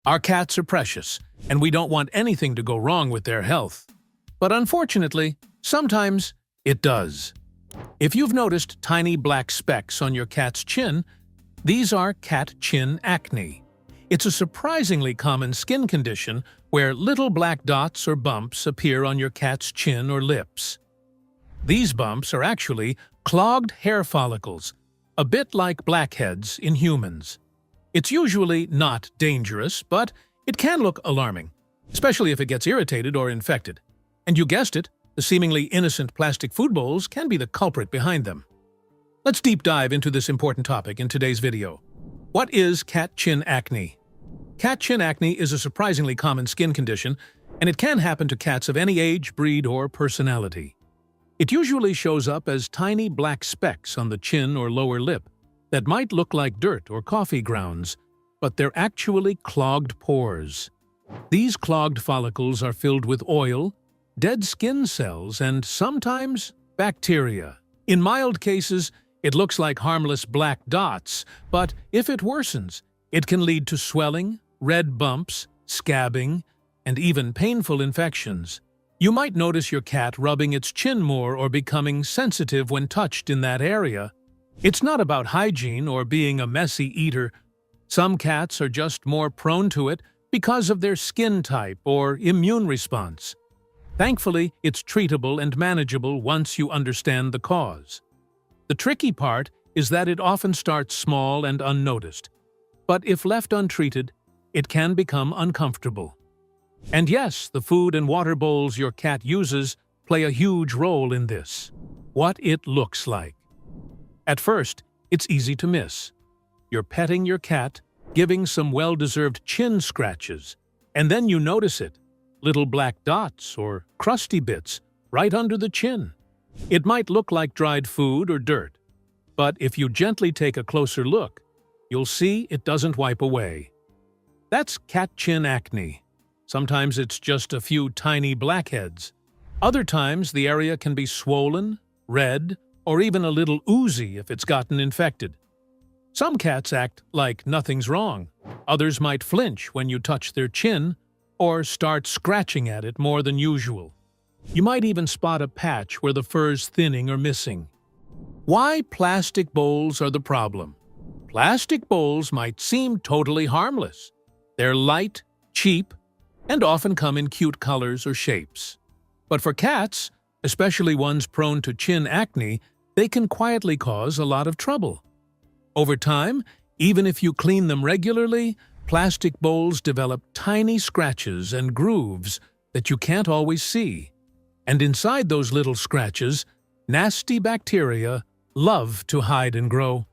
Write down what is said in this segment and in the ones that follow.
Our cats are precious, and we don't want anything to go wrong with their health. But unfortunately, sometimes it does. If you've noticed tiny black specks on your cat's chin, these are cat chin acne. It's a surprisingly common skin condition where little black dots or bumps appear on your cat's chin or lips. These bumps are actually clogged hair follicles, a bit like blackheads in humans. It's usually not dangerous, but it can look alarming, especially if it gets irritated or infected. And you guessed it, the seemingly innocent plastic food bowls can be the culprit behind them. Let's deep dive into this important topic in today's video. What is cat chin acne? Cat chin acne is a surprisingly common skin condition, and it can happen to cats of any age, breed, or personality. It usually shows up as tiny black specks on the chin or lower lip that might look like dirt or coffee grounds, but they're actually clogged pores. These clogged follicles are filled with oil, dead skin cells, and sometimes bacteria. In mild cases, it looks like harmless black dots, but if it worsens, it can lead to swelling, red bumps, scabbing, and even painful infections. You might notice your cat rubbing its chin more or becoming sensitive when touched in that area. It's not about hygiene or being a messy eater. Some cats are just more prone to it because of their skin type or immune response. Thankfully, it's treatable and manageable once you understand the cause. The tricky part is that it often starts small and unnoticed, but if left untreated, it can become uncomfortable. And yes, the food and water bowls your cat uses play a huge role in this. What it looks like. At first, it's easy to miss. You're petting your cat, giving some well-deserved chin scratches, and then you notice it. Little black dots or crusty bits right under the chin. It might look like dried food or dirt, but if you gently take a closer look, you'll see it doesn't wipe away. That's cat chin acne. Sometimes it's just a few tiny blackheads. Other times the area can be swollen, red, or even a little oozy if it's gotten infected. Some cats act like nothing's wrong. Others might flinch when you touch their chin or start scratching at it more than usual. You might even spot a patch where the fur's thinning or missing. Why plastic bowls are the problem? Plastic bowls might seem totally harmless. They're light, cheap, and often come in cute colors or shapes. But for cats, especially ones prone to chin acne, they can quietly cause a lot of trouble. Over time, even if you clean them regularly, plastic bowls develop tiny scratches and grooves that you can't always see. And inside those little scratches, nasty bacteria love to hide and grow.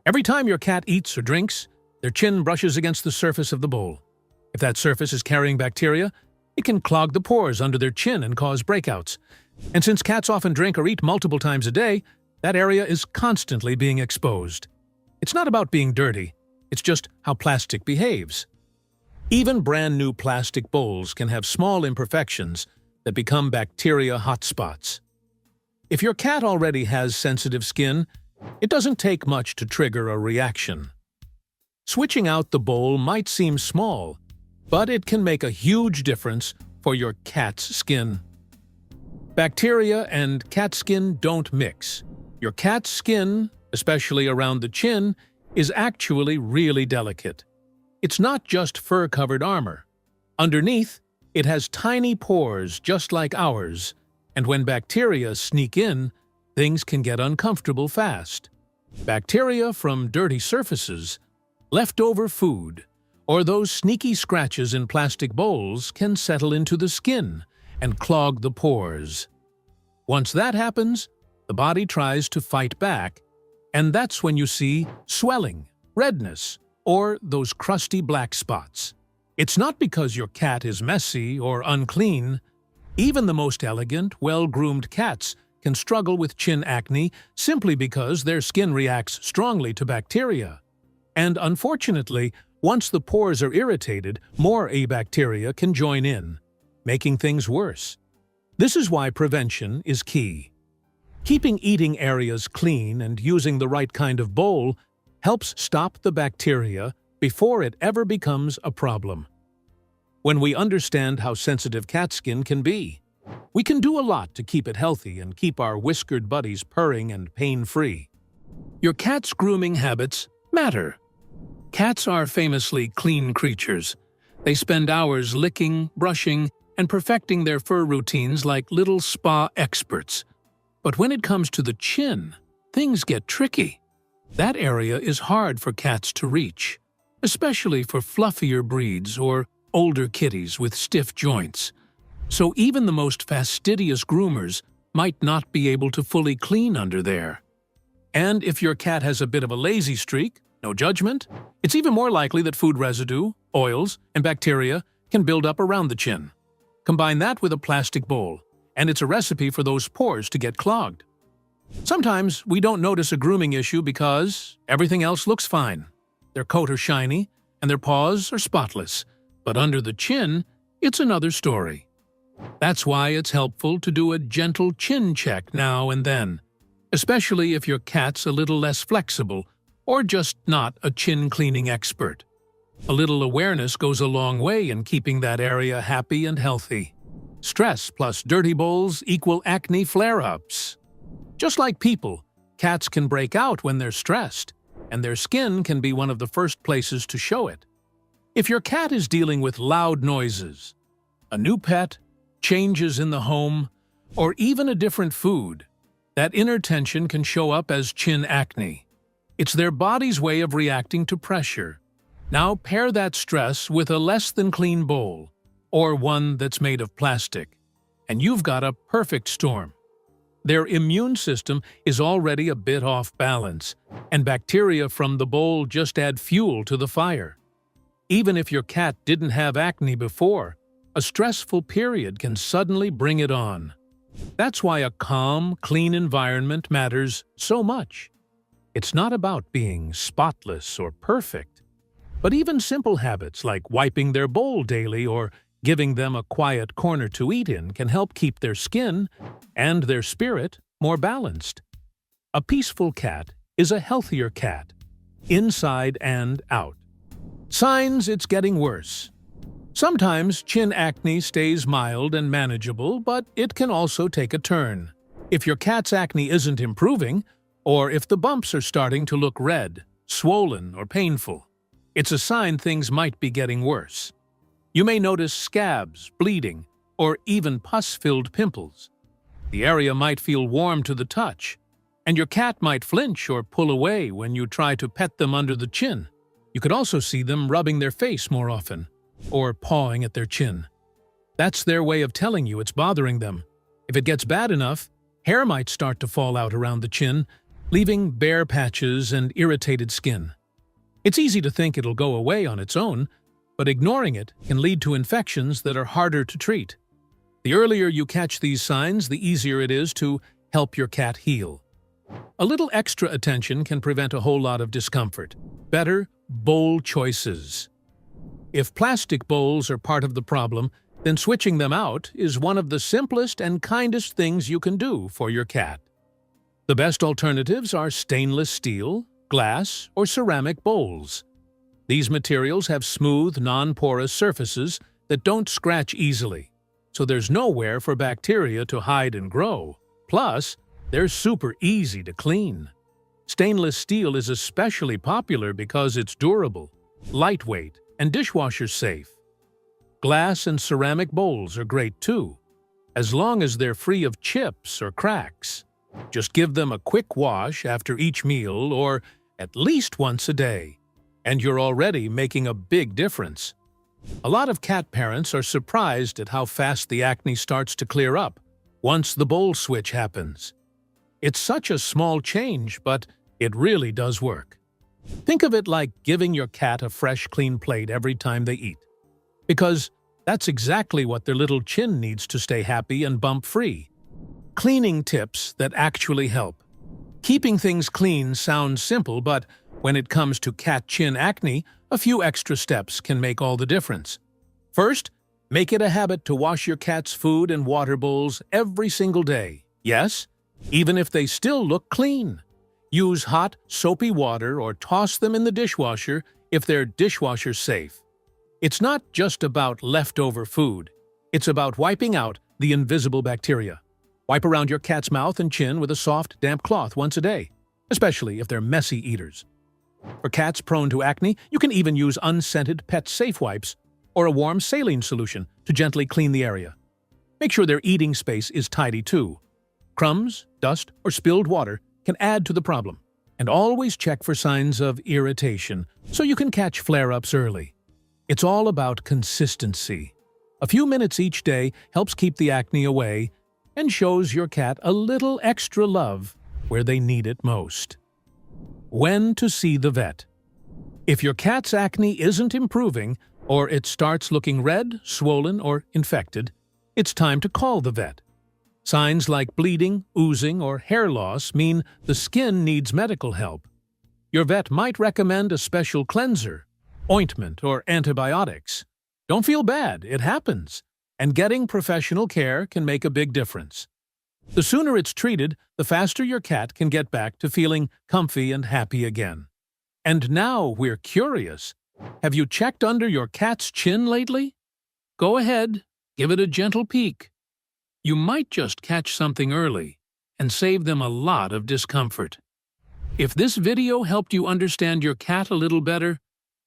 Every time your cat eats or drinks, their chin brushes against the surface of the bowl. If that surface is carrying bacteria, it can clog the pores under their chin and cause breakouts. And since cats often drink or eat multiple times a day, that area is constantly being exposed. It's not about being dirty, it's just how plastic behaves. Even brand new plastic bowls can have small imperfections that become bacteria hotspots. If your cat already has sensitive skin, it doesn't take much to trigger a reaction. Switching out the bowl might seem small, but it can make a huge difference for your cat's skin. Bacteria and cat skin don't mix. Your cat's skin, especially around the chin, is actually really delicate. It's not just fur-covered armor. Underneath, it has tiny pores just like ours, and when bacteria sneak in, things can get uncomfortable fast. Bacteria from dirty surfaces, leftover food, or those sneaky scratches in plastic bowls can settle into the skin and clog the pores. Once that happens, the body tries to fight back, and that's when you see swelling, redness, or those crusty black spots. It's not because your cat is messy or unclean. Even the most elegant, well-groomed cats can struggle with chin acne simply because their skin reacts strongly to bacteria. And unfortunately, once the pores are irritated, more bacteria can join in, making things worse. This is why prevention is key. Keeping eating areas clean and using the right kind of bowl helps stop the bacteria before it ever becomes a problem. When we understand how sensitive cat skin can be, we can do a lot to keep it healthy and keep our whiskered buddies purring and pain-free. Your cat's grooming habits matter. Cats are famously clean creatures. They spend hours licking, brushing, and perfecting their fur routines like little spa experts. But when it comes to the chin, things get tricky. That area is hard for cats to reach, especially for fluffier breeds or older kitties with stiff joints. So even the most fastidious groomers might not be able to fully clean under there. And if your cat has a bit of a lazy streak, no judgment, it's even more likely that food residue, oils, and bacteria can build up around the chin. Combine that with a plastic bowl, and it's a recipe for those pores to get clogged. Sometimes we don't notice a grooming issue because everything else looks fine. Their coat are shiny, and their paws are spotless. But under the chin, it's another story. That's why it's helpful to do a gentle chin check now and then, especially if your cat's a little less flexible or just not a chin cleaning expert. A little awareness goes a long way in keeping that area happy and healthy. Stress plus dirty bowls equal acne flare-ups. Just like people, cats can break out when they're stressed, and their skin can be one of the first places to show it. If your cat is dealing with loud noises, a new pet, changes in the home, or even a different food, that inner tension can show up as chin acne. It's their body's way of reacting to pressure. Now pair that stress with a less-than-clean bowl, or one that's made of plastic, and you've got a perfect storm. Their immune system is already a bit off balance, and bacteria from the bowl just add fuel to the fire. Even if your cat didn't have acne before, a stressful period can suddenly bring it on. That's why a calm, clean environment matters so much. It's not about being spotless or perfect, but even simple habits like wiping their bowl daily or giving them a quiet corner to eat in can help keep their skin and their spirit more balanced. A peaceful cat is a healthier cat, inside and out. Signs it's getting worse. Sometimes chin acne stays mild and manageable, but it can also take a turn. If your cat's acne isn't improving, or if the bumps are starting to look red, swollen, or painful, it's a sign things might be getting worse. You may notice scabs, bleeding, or even pus-filled pimples. The area might feel warm to the touch, and your cat might flinch or pull away when you try to pet them under the chin. You could also see them rubbing their face more often, or pawing at their chin. That's their way of telling you it's bothering them. If it gets bad enough, hair might start to fall out around the chin, leaving bare patches and irritated skin. It's easy to think it'll go away on its own, but ignoring it can lead to infections that are harder to treat. The earlier you catch these signs, the easier it is to help your cat heal. A little extra attention can prevent a whole lot of discomfort. Better bowl choices. If plastic bowls are part of the problem, then switching them out is one of the simplest and kindest things you can do for your cat. The best alternatives are stainless steel, glass, or ceramic bowls. These materials have smooth, non-porous surfaces that don't scratch easily, so there's nowhere for bacteria to hide and grow. Plus, they're super easy to clean. Stainless steel is especially popular because it's durable, lightweight, and dishwasher safe. Glass and ceramic bowls are great too, as long as they're free of chips or cracks. Just give them a quick wash after each meal or at least once a day, and you're already making a big difference. A lot of cat parents are surprised at how fast the acne starts to clear up once the bowl switch happens. It's such a small change, but it really does work. Think of it like giving your cat a fresh, clean plate every time they eat, because that's exactly what their little chin needs to stay happy and bump-free. Cleaning tips that actually help. Keeping things clean sounds simple, but when it comes to cat chin acne, a few extra steps can make all the difference. First, make it a habit to wash your cat's food and water bowls every single day. Yes, even if they still look clean. Use hot, soapy water or toss them in the dishwasher if they're dishwasher safe. It's not just about leftover food. It's about wiping out the invisible bacteria. Wipe around your cat's mouth and chin with a soft, damp cloth once a day, especially if they're messy eaters. For cats prone to acne, you can even use unscented pet-safe wipes or a warm saline solution to gently clean the area. Make sure their eating space is tidy too. Crumbs, dust, or spilled water can add to the problem. And always check for signs of irritation so you can catch flare-ups early. It's all about consistency. A few minutes each day helps keep the acne away and shows your cat a little extra love where they need it most. When to see the vet. If your cat's acne isn't improving, or it starts looking red, swollen, or infected, it's time to call the vet. Signs like bleeding, oozing, or hair loss mean the skin needs medical help. Your vet might recommend a special cleanser, ointment, or antibiotics. Don't feel bad, it happens, and getting professional care can make a big difference. The sooner it's treated, the faster your cat can get back to feeling comfy and happy again. And now we're curious. Have you checked under your cat's chin lately? Go ahead, give it a gentle peek. You might just catch something early and save them a lot of discomfort. If this video helped you understand your cat a little better,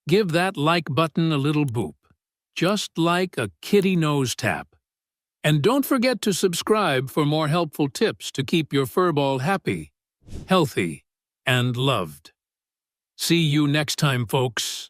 give that like button a little boop, just like a kitty nose tap. And don't forget to subscribe for more helpful tips to keep your furball happy, healthy, and loved. See you next time, folks.